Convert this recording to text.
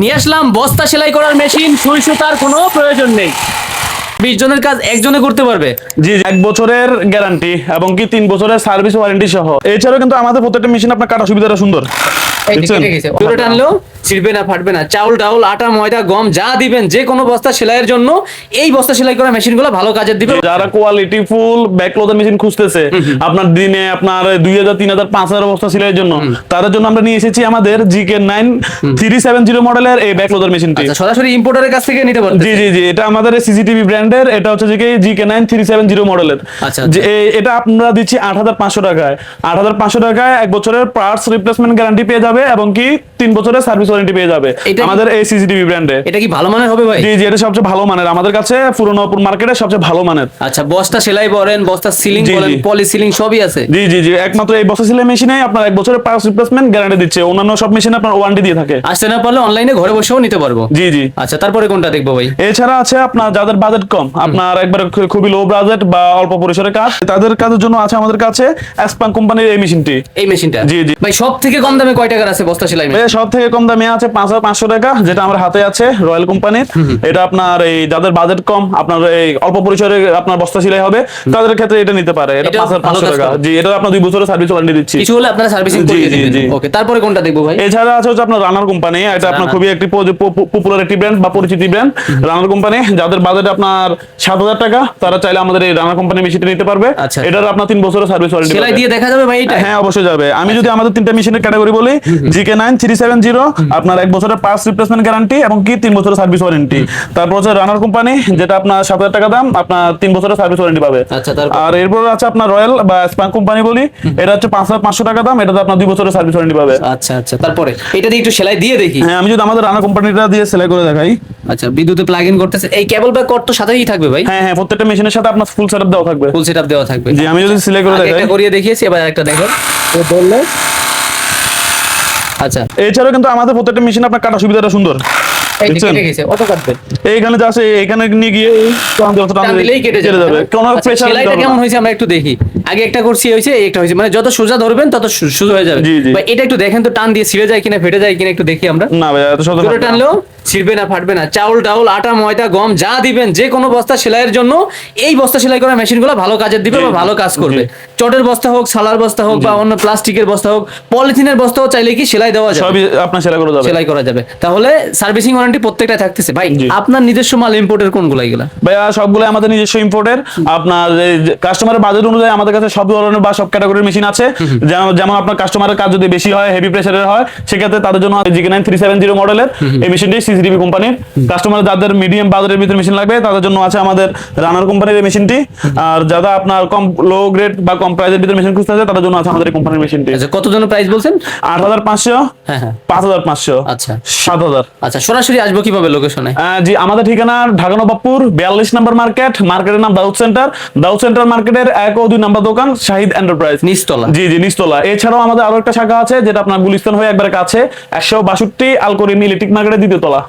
নিয়ে আসলাম বস্তা সেলাই করার মেশিন, সুই সুতার কোনো প্রয়োজন নেই। 20 জনের কাজ একজনে করতে পারবে। জি 1 বছরের গ্যারান্টি এবং কি 3 বছরের সার্ভিস ওয়ারেন্টি সহ। এছাড়াও কিন্তু আমাদের প্রত্যেকটা মেশিন আপনার কাটা সুবিধাটা সুন্দর। জোরে টানলেও ছিড়বে না, ফাটবে না। চাউল টাউল আটা ময়দা গম যা দিবেন যে কোনো বস্তা সেলাইয়ের জন্য এই বস্তা সেলাই করা মেশিনগুলো ভালো কাজের দিবে। যারা কোয়ালিটি ফুল ব্যাকলোডার মেশিন খুঁজতেছে আপনার দিনে আপনার 2000 3000 5000 বস্তা সেলাইয়ের জন্য, তাদের জন্য আমরা নিয়ে এসেছি আমাদের GK9 370 মডেলের এই ব্যাকলোডার মেশিনটি। আচ্ছা, সরাসরি ইম্পোর্টারের কাছ থেকে নিতে পারবেন। জি জি জি, এটা আমাদের সিসিটিভি ব্র্যান্ডের, এটা হচ্ছে GK9 370 মডেলের। আচ্ছা, এটা আমরা দিচ্ছি 8500 টাকায়। 8500 টাকায় 1 বছরের পার্টস রিপ্লেসমেন্ট গ্যারান্টি পেয়ে যাবে এবং কি 3 বছরের সার্ভিস ওয়ারেন্টি পেয়ে যাবে আমাদের এই সিসিটিভি ব্র্যান্ডে। এটা কি ভালো মানের হবে ভাই? জি জি, এটা সবচেয়ে ভালো মানের, আমাদের কাছে পুরনোপুর মার্কেটে সবচেয়ে ভালো মানের। আচ্ছা, বস্তা সেলাই বলেন, বস্তা সিলিং বলেন, পলি সিলিং সবই আছে। জি জি জি, একমাত্র এই বস্তা সেলাই মেশিনে আপনার 1 বছরের পার্টস রিপ্লেসমেন্ট গ্যারান্টি দিচ্ছে, অন্যান্য সব মেশিনে আপনার ওয়ারেন্টি দিয়ে থাকে। আসতে না পারলে অনলাইনে ঘরে বসেও নিতে পারবো। জি জি। আচ্ছা, তারপরে কোনটা দেখবো ভাই? এছাড়া আছে আপনার যাদের বাজেট কম, আপনার একবার খুবই লো বাজেট বা অল্প পরিসরের কাজ, তাদের কাজের জন্য আছে আমাদের কাছে অ্যাসপাং কোম্পানির এই মেশিনটি। এই মেশিনটা জি জি ভাই সব থেকে কম দামে কয় টাকার আছে বস্তা সেলাই মেশিন? সব থেকে কম দামে আছে 5500 টাকা, যেটা আমার হাতে আছে রয়্যাল কোম্পানির। এটা আপনার এই যাদের বাজেট কম, আপনার এই অল্প পরিসরে আপনার বস্তা সেলাই হবে, তাদের ক্ষেত্রে এটা নিতে পারে। এটা 5500 টাকা। জি, এটা আপনার 2 বছরের সার্ভিস ওয়ারেন্টি দিচ্ছি। কিছু হলে আপনারা সার্ভিসিং করে দিবেন। ওকে, তারপরে কোনটা দেখবো ভাই? এছাড়া আছে হচ্ছে আপনার রানার কোম্পানি। এটা আপনার খুবই একটি পপুলার একটি ব্র্যান্ড বা পরিচিতি ব্র্যান্ড রানার কোম্পানি। যাদের বাজেট আপনার 7000 টাকা, তারা চাইলে আমাদের এই রানার কোম্পানি মেশিনটা নিতে পারবে। এটার আপনার 3 বছরের সার্ভিস ওয়ারেন্টি সেলাই দিয়ে দেখা যাবে ভাই এটা? হ্যাঁ, অবশ্যই যাবে। আমি যদি আমাদের 3টা মেশিনের ক্যাটাগরি বলি, GK9 370 আপনার 1 বছরের পার্টস রিপ্লেসমেন্ট গ্যারান্টি এবং কি 3 বছরের সার্ভিস ওয়ারেন্টি। তারপর হচ্ছে রানার কোম্পানি, যেটা আপনার 7000 টাকা দাম, আপনার 3 বছরের সার্ভিস ওয়ারেন্টি পাবে। আচ্ছা, আর এরপর আছে আপনার রয়্যাল বা স্প্যাং কোম্পানি বলি, এটা হচ্ছে 5500 টাকা দাম, এটাতে আপনার 2 বছরের সার্ভিস ওয়ারেন্টি পাবে। আচ্ছা আচ্ছা, তারপরে এটা দিয়ে একটু সেলাই দিয়ে দেখি। হ্যাঁ, আমি যদি আমাদের রানার কোম্পানিটা দিয়ে সেলাই করে দেখাই। আচ্ছা, বিদ্যুতে প্লাগ ইন করতেছে। এই কেবল বা কর্ড তো সাথেই থাকবে ভাই? হ্যাঁ হ্যাঁ, প্রত্যেকটা মেশিনের সাথে আপনার ফুল সেটআপ দেওয়া থাকবে। ফুল সেটআপ দেওয়া থাকবে। জি, আমি যদি সেলাই করে দেখাই। একটা করিয়ে দেখিয়েছি, এবার একটা দেখো তো বললে। আচ্ছা, এছাড়াও কিন্তু আমাদের প্রত্যেকটা মেশিন আপনার কাটা সুবিধাটা সুন্দর। এই কেটে গেছে, অত কাটবে। এইখানে যা আছে এখানে নিয়ে গিয়ে টান দিলেই কেটে যাবে। কোনো প্রেসার। সেলাইটা কেমন হয়েছে আমরা একটু দেখি। আগে একটা করছি হয়েছে, একটা হয়েছে, মানে যত সোজা ধরবেন তত সোজা হয়ে যাবে। ভাই এটা একটু দেখেন তো, টান দিয়ে ছিঁড়ে যায় কিনা ফেটে যায় কিনা একটু দেখি আমরা। না ভাই, এত সোজা জোরে টানলেও ছিড়বে না, ফাটবে না। চাউল টাউল আটা ময়দা গম যা দিবেন যে কোনো বস্তা সেলাইয়ের জন্য এই বস্তা সেলাই করা মেশিনগুলো ভালো কাজের দিবে বা ভালো কাজ করবে। চটের বস্তা হোক, সালার বস্তা হোক বা অন্য প্লাস্টিকের বস্তা হোক, পলিথিনের বস্তাও চাইলে কি সেলাই দেওয়া যাবে, সবই আপনার সেলাই করা যাবে। তাহলে সার্ভিসিং ওয়ারেন্টি প্রত্যেকটা থাকতেছে। ভাই আপনার নিজস্ব মাল ইম্পোর্টের কোনগুলো এগুলা? ভাইয়া সবগুলো আমাদের নিজস্ব ইম্পোর্টের। আপনার কাস্টমারের বাজেট অনুযায়ী আমাদের কাছে সব ধরনের বা সব ক্যাটাগরির মেশিন আছে। যেমন আপনার কাস্টমারের কাজ যদি বেশি হয়, হেভি প্রেসারের হয়, সেক্ষেত্রে তাদের জন্য GK9 370 মডেলের এই মেশিনটি সিসিটিভি কোম্পানির। কাস্টমার যাদের মিডিয়াম বাজেটের ভিতরে মেশিন লাগবে, তাদের জন্য আছে আমাদের রানার কোম্পানির এই মেশিনটি। আর যারা আপনার কম লো গ্রেড বা কম প্রাইসের ভিতরে মেশিন খুঁজতে আছে, তাদের জন্য আছে আমাদের এই কোম্পানির মেশিনটি। আচ্ছা, কত জনের প্রাইস বলছেন? 8500, হ্যাঁ হ্যাঁ, 5500, আচ্ছা 7000। আচ্ছা, সরাসরি আসবো কিভাবে লোকেশনে? জি, আমাদের ঠিকানা ঢাকা নবাবপুর 42 নম্বর মার্কেট, মার্কেটের নাম দাউদ সেন্টার। দাউদ সেন্টার মার্কেটের 1 ও 2 নম্বর দোকান শাহিদ এন্টারপ্রাইজ, নিচতলা। জি জি, নিচতলা। এছাড়াও আমাদের আরো একটা শাখা আছে, যেটা আপনার গুলিস্তান হয়ে একবার কাছে 162 আলকরিম ইলেকট্রিক মার্কেটের 2য় তলা।